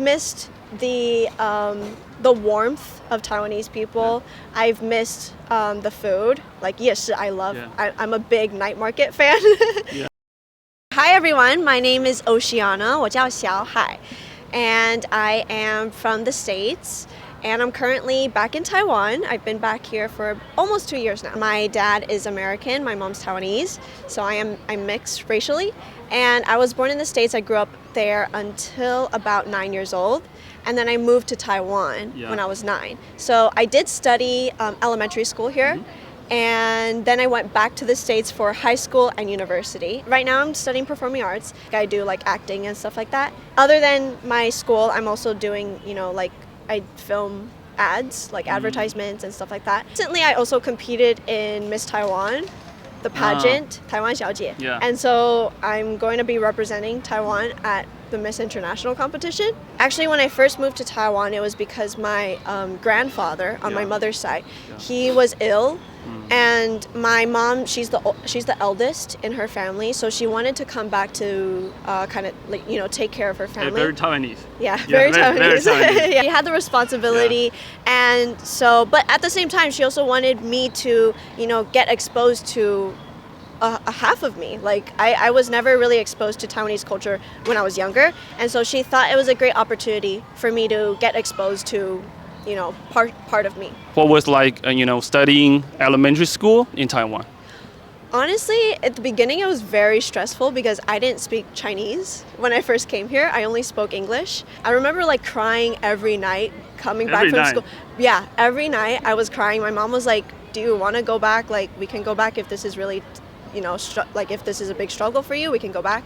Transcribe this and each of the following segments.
missed the warmth of Taiwanese people. Yeah. I've missed the food. Like, yes, I love. Yeah. I'm a big night market fan. Yeah. Hi everyone, my name is Oceana. 我叫小海, and I am from the States. And I'm currently back in Taiwan. I've been back here for almost 2 years now. My dad is American, my mom's Taiwanese, so I'm mixed racially. And I was born in the States. I grew up there until about 9 years old. And then I moved to Taiwan when I was 9. So I did study elementary school here. And then I went back to the States for high school and university. Right now I'm studying performing arts. I do like acting and stuff like that. Other than my school, I'm also doing, like I film ads, like advertisements and stuff like that. Recently, I also competed in Miss Taiwan, the pageant, Taiwan 小姐. Yeah. And so I'm going to be representing Taiwan at the Miss International competition. Actually, when I first moved to Taiwan, it was because my grandfather on my mother's side, he was ill. And my mom, she's the eldest in her family, so she wanted to come back to kind of take care of her family. Very Taiwanese. Yeah, very Taiwanese. Very Taiwanese. Yeah. She had the responsibility, and so, but at the same time, she also wanted me to, get exposed to a half of me. Like I was never really exposed to Taiwanese culture when I was younger, and so she thought it was a great opportunity for me to get exposed to, part of me. What was like, studying elementary school in Taiwan? Honestly, at the beginning it was very stressful because I didn't speak Chinese when I first came here. I only spoke English. I remember like crying every night coming back from school. Yeah, every night I was crying. My mom was like, "Do you want to go back? Like, we can go back if this is really, if this is a big struggle for you, we can go back."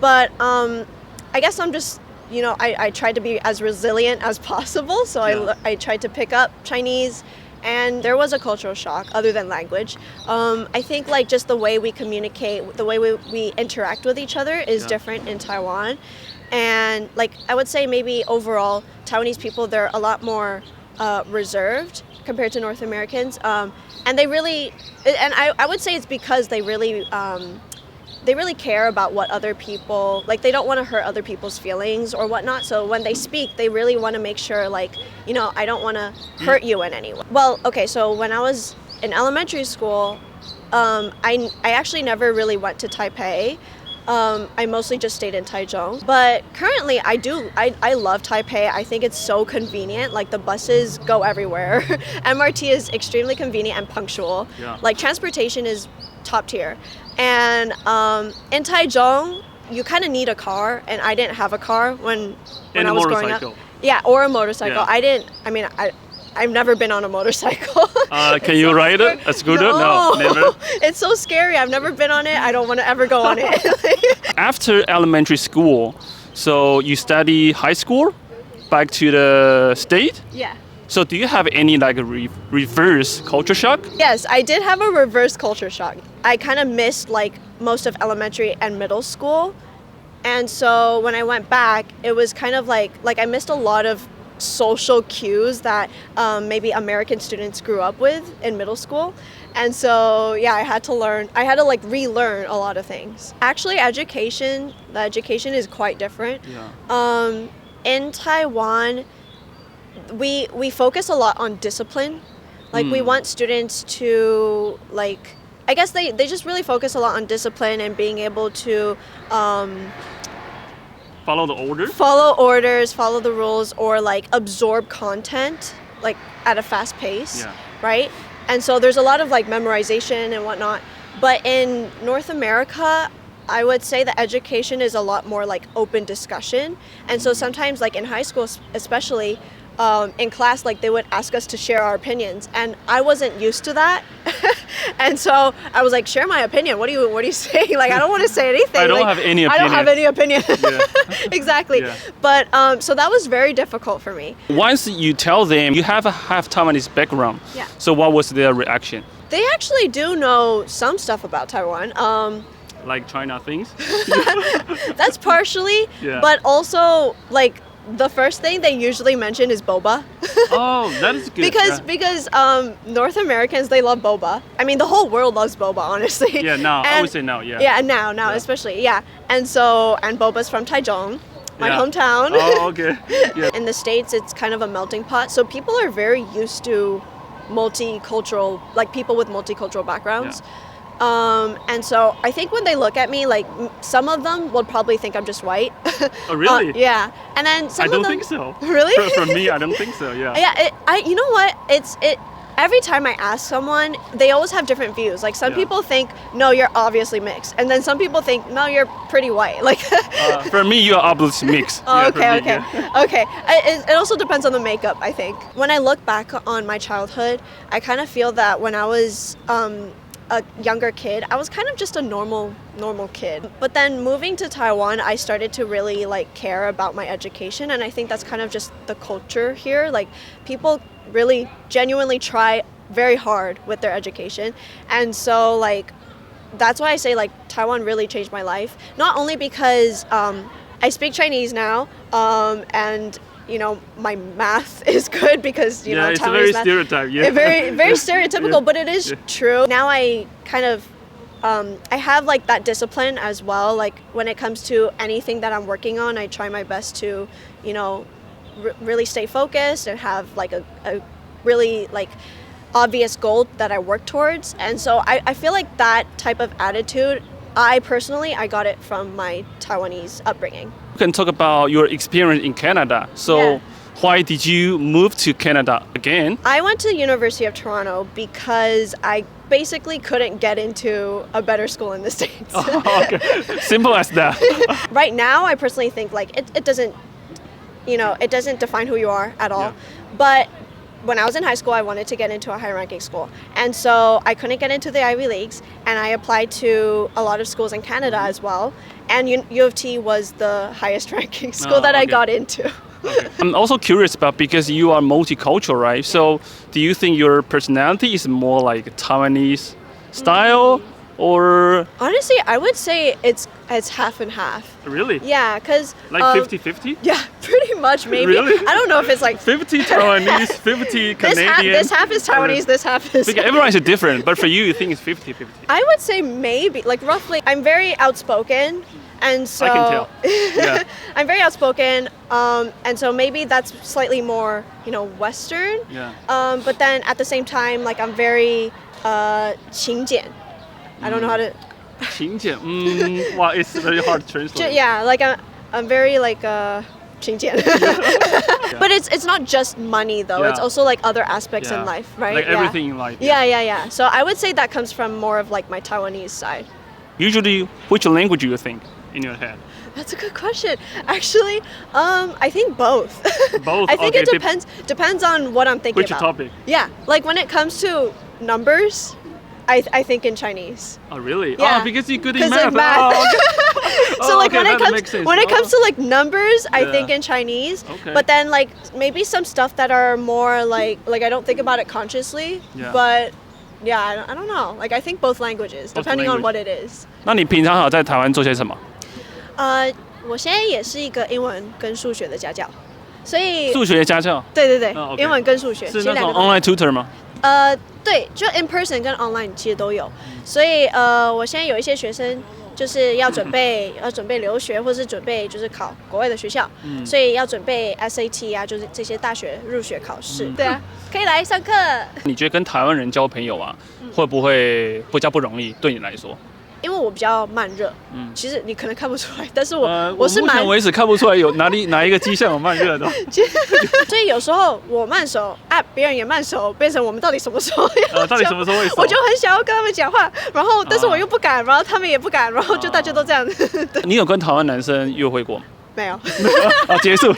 But I guess I'm just, I tried to be as resilient as possible. So I tried to pick up Chinese, and there was a cultural shock other than language. I think like just the way we communicate, the way we interact with each other is different in Taiwan. And like I would say maybe overall Taiwanese people, they're a lot more reserved compared to North Americans. And they really, and I would say it's because they really care about what other people, like they don't want to hurt other people's feelings or whatnot. So when they speak, they really want to make sure like, I don't want to hurt you in any way. Well, okay, so when I was in elementary school, I actually never really went to Taipei. I mostly just stayed in Taichung. But currently I love Taipei. I think it's so convenient. Like the buses go everywhere. MRT is extremely convenient and punctual. Yeah. Like transportation is top tier. And in Taichung, you kind of need a car, and I didn't have a car when I was growing up. Yeah, or a motorcycle. Yeah. I've never been on a motorcycle. Can you ride it? A scooter? No, never. It's so scary. I've never been on it. I don't want to ever go on it. After elementary school, so you study high school, back to the state? Yeah. So do you have any like reverse culture shock? Yes, I did have a reverse culture shock. I kind of missed like most of elementary and middle school. And so when I went back, it was kind of like I missed a lot of social cues that maybe American students grew up with in middle school. And so, yeah, I had to like relearn a lot of things. Actually, the education is quite different. Yeah. In Taiwan, we focus a lot on discipline. Like we want students to like, I guess they just really focus a lot on discipline and being able to follow the orders, follow the rules, or like absorb content like at a fast pace, right? And so there's a lot of like memorization and whatnot. But in North America, I would say the education is a lot more like open discussion. And so sometimes like in high school especially, in class, like they would ask us to share our opinions, and I wasn't used to that. And so I was like, share my opinion. What do you say? Like, I don't want to say anything. I don't have any opinion. I don't have any opinion. Yeah. Exactly. Yeah. But so that was very difficult for me. Once you tell them you have a half Taiwanese background, so what was their reaction? They actually do know some stuff about Taiwan. Like China things? That's partially, but also like the first thing they usually mention is boba. Oh, that is good. Because North Americans, they love boba. I mean, the whole world loves boba, honestly. Yeah, now, I would say now, Yeah, now, especially, yeah. And boba's from Taichung. my hometown. Oh, okay. Yeah. In the States, it's kind of a melting pot. So people are very used to multicultural, like people with multicultural backgrounds. And so I think when they look at me, like some of them will probably think I'm just white. Oh, really? Yeah. And then some I don't of them, think so. Really? For me, I don't think so. Yeah. Yeah. You know what? Every time I ask someone, they always have different views. Like some people think, no, you're obviously mixed, and then some people think, no, you're pretty white. Like For me, you're obviously mixed. Oh, Yeah, okay. Okay. It also depends on the makeup, I think. When I look back on my childhood, I kind of feel that when I was a younger kid, I was kind of just a normal kid. But then moving to Taiwan, I started to really like care about my education, and I think that's kind of just the culture here. Like people really genuinely try very hard with their education, and so like that's why I say like Taiwan really changed my life. Not only because I speak Chinese now, and you know my math is good because you know it's Taiwanese a very math, stereotype. Yeah. very stereotypical, but it is true. Now I kind of I have like that discipline as well. Like when it comes to anything that I'm working on, I try my best to, you know, really stay focused and have like a really like obvious goal that I work towards. And so I feel like that type of attitude, I got it from my Taiwanese upbringing. You can talk about your experience in Canada. So why did you move to Canada again? I went to the University of Toronto because I basically couldn't get into a better school in the States. Oh, okay. Simple as that. Right now, I personally think like it doesn't, you know, it doesn't define who you are at all. But when I was in high school, I wanted to get into a high-ranking school. And so I couldn't get into the Ivy Leagues, and I applied to a lot of schools in Canada as well. And U of T was the highest-ranking school that I got into. Okay. I'm also curious about, because you are multicultural, right? So do you think your personality is more like Taiwanese style, or? Honestly, I would say it's half and half. Really? Yeah, because like 50-50? Yeah, pretty much, maybe. Really? I don't know if it's like 50 Taiwanese, 50 Canadian. This half is Taiwanese, this half is. Because everyone is different, but for you think it's 50-50. I would say maybe, like roughly. I'm very outspoken, and so I can tell. Yeah. I'm very outspoken, and so maybe that's slightly more, you know, Western. Yeah. But then at the same time, like I'm very 勤俭. I don't know how to. 勤俭. Wow, it's very hard to translate. Yeah, like I'm very like 勤俭. But it's not just money though. Yeah. It's also like other aspects in life, right? Like everything in life. Yeah. So I would say that comes from more of like my Taiwanese side. Usually, which language do you think in your head? That's a good question. Actually, I think both. Both. I think okay. it depends on what I'm thinking Which about. topic? Yeah, like when it comes to numbers, I think in Chinese. Oh really? Yeah. Oh, because you're good in 'Cause math. in math. Oh, So like okay, when it that comes to like numbers, I Yeah. think in Chinese. Okay. But then like maybe some stuff that are more like I don't think about it consciously. Yeah. But yeah, I don't know. Like I think both languages, Both depending on what language. it is. 那你平常好在台湾做些什么？我现在也是一个英文跟数学的家教，所以数学家教对，哦，OK 英文跟数学是那种其实两个 online tutor 吗？对，就 in person 跟 online 其实都有，所以我现在有一些学生就是要准备留学，或是准备就是考国外的学校，所以要准备 SAT 啊，就是这些大学入学考试。对啊，可以来上课。你觉得跟台湾人交朋友啊，会不会比较不容易？对你来说？因为我比较慢热，其实你可能看不出来，但是我是目前为止看不出来有哪一个迹象有慢热的。所以有时候我慢熟啊，别人也慢熟，变成我们到底什么时候要到底什么时候会熟？我就很想要跟他们讲话，然后但是我又不敢，然后他们也不敢，然后就大家都这样子。你有跟台湾男生约会过吗？没有。啊，结束，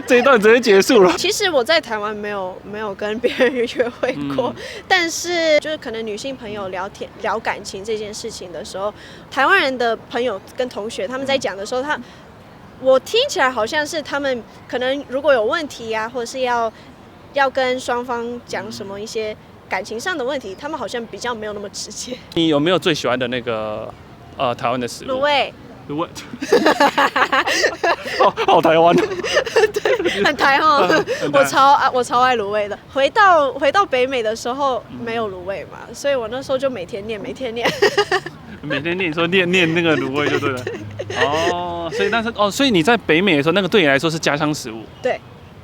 这一段直接结束了。其实我在台湾没有跟别人约会过，但是就是可能女性朋友聊感情这件事情的时候，台湾人的朋友跟同学他们在讲的时候，我听起来好像是他们可能如果有问题啊，或者是要跟双方讲什么一些感情上的问题，他们好像比较没有那么直接。你有没有最喜欢的那个台湾的食物？卤味。卤味。好台湾。对，很台哦。我超爱卤味的。回到北美的时候没有卤味嘛，所以我那时候就每天念。每天念说念那个卤味就对了。哦，所以你在北美的时候，那个对你来说是家乡食物。对。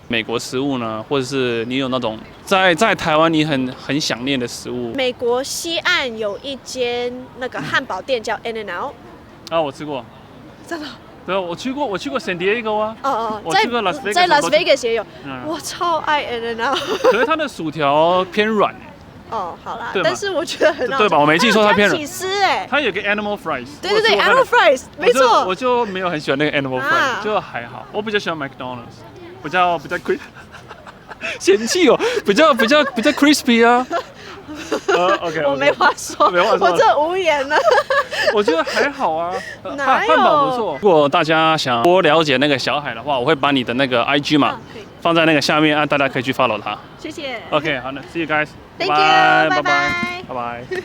美国食物呢，或者是你有那种在台湾你很想念的食物？美国西岸有一间那个汉堡店叫 In-N-Out。啊，我吃过。真的？对，我去过 San Diego 啊。我去过 Las Vegas。在 Las Vegas 也有。我超爱 In-N-Out。可是它的薯条偏软。哦，好啦，但是我觉得很好吃。对吧？我没记错，它偏软。起司哎。它有个 animal fries。对，animal fries， 没错。我就没有很喜欢那个 animal fries， 就还好。我比较喜欢 McDonald's， 比较嫌弃哦，比较 crispy 啊。OK， 我没话说，我这无言了。我觉得还好啊，哪有？汉堡不错。如果大家想多了解那个小海的话，我会把你的那个 IG 嘛放在那个下面啊，大家可以去 follow 他。谢谢。OK， 好的 ，See you guys。 Thank you，拜拜。拜拜。